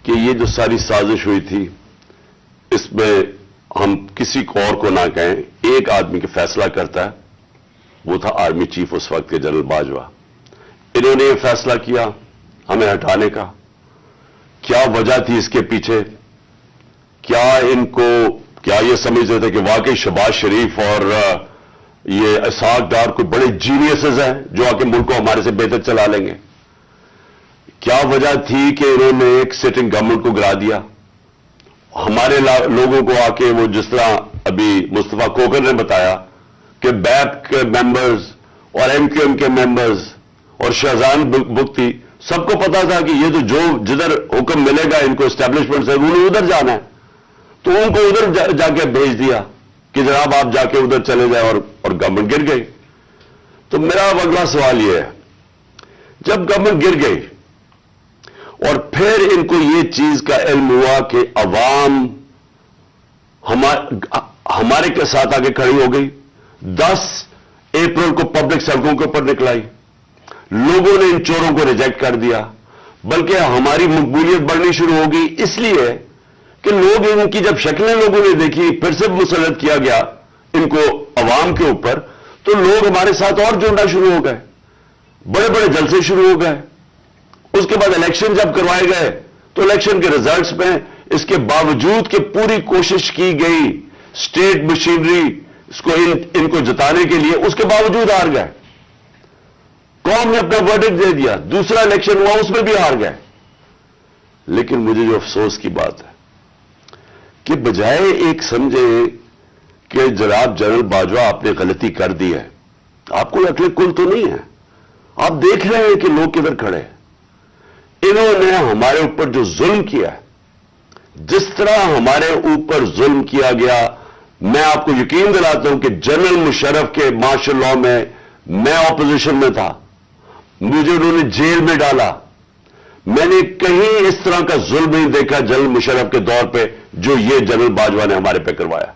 کہ یہ جو ساری سازش ہوئی تھی اس میں ہم کسی کو اور کو نہ کہیں، ایک آدمی کے فیصلہ کرتا ہے، وہ تھا آرمی چیف اس وقت کے جنرل باجوہ۔ انہوں نے یہ فیصلہ کیا ہمیں ہٹانے کا۔ کیا وجہ تھی اس کے پیچھے؟ کیا یہ سمجھتے تھے کہ واقعی شہباز شریف اور یہ اسحاق ڈار کوئی بڑے جینیسز ہیں جو آ کے ملک کو ہمارے سے بہتر چلا لیں گے؟ کیا وجہ تھی کہ انہوں نے ایک سٹنگ گورنمنٹ کو گرا دیا؟ ہمارے لوگوں کو آ کے وہ جس طرح ابھی مصطفیٰ کوکر نے بتایا کہ بیپ کے ممبرز اور ایم کیو ایم کے ممبرز اور شہزان بگٹی سب کو پتا تھا کہ یہ تو جو جدھر حکم ملے گا ان کو اسٹیبلشمنٹ سے انہوں نے ادھر جانا ہے، تو ان کو ادھر جا کے بھیج دیا کہ جناب آپ جا کے ادھر چلے جائیں، اور گورنمنٹ گر گئی۔ تو میرا اگلا سوال یہ ہے، جب گورنمنٹ گر گئی اور پھر ان کو یہ چیز کا علم ہوا کہ عوام ہمارے کے ساتھ آگے کھڑی ہو گئی، 10 اپریل کو پبلک سڑکوں کے اوپر نکلائی، لوگوں نے ان چوروں کو ریجیکٹ کر دیا، بلکہ ہماری مقبولیت بڑھنی شروع ہو گئی اس لیے کہ لوگ ان کی جب شکلیں لوگوں نے دیکھی، پھر سے مسلط کیا گیا ان کو عوام کے اوپر، تو لوگ ہمارے ساتھ اور جڑنا شروع ہو گئے، بڑے بڑے جلسے شروع ہو گئے۔ اس کے بعد الیکشن جب کروائے گئے تو الیکشن کے ریزلٹس میں اس کے باوجود کہ پوری کوشش کی گئی اسٹیٹ مشینری اس کو ان کو جتانے کے لیے، اس کے باوجود ہار گئے۔ قوم نے اپنا ورڈکٹ دے دیا، دوسرا الیکشن ہوا اس میں بھی ہار گئے۔ لیکن مجھے جو افسوس کی بات ہے کہ بجائے ایک سمجھے کہ جناب جنرل باجوہ آپ نے غلطی کر دی ہے، آپ کو عقل کل تو نہیں ہے، آپ دیکھ رہے ہیں کہ لوگ کدھر کھڑے ہیں۔ انہوں نے ہمارے اوپر جو ظلم کیا ہے، جس طرح ہمارے اوپر ظلم کیا گیا، میں آپ کو یقین دلاتا ہوں کہ جنرل مشرف کے مارشل لاء میں میں اپوزیشن میں تھا، مجھے انہوں نے جیل میں ڈالا، میں نے کہیں اس طرح کا ظلم نہیں دیکھا جنرل مشرف کے دور پہ جو یہ جنرل باجوہ نے ہمارے پہ کروایا۔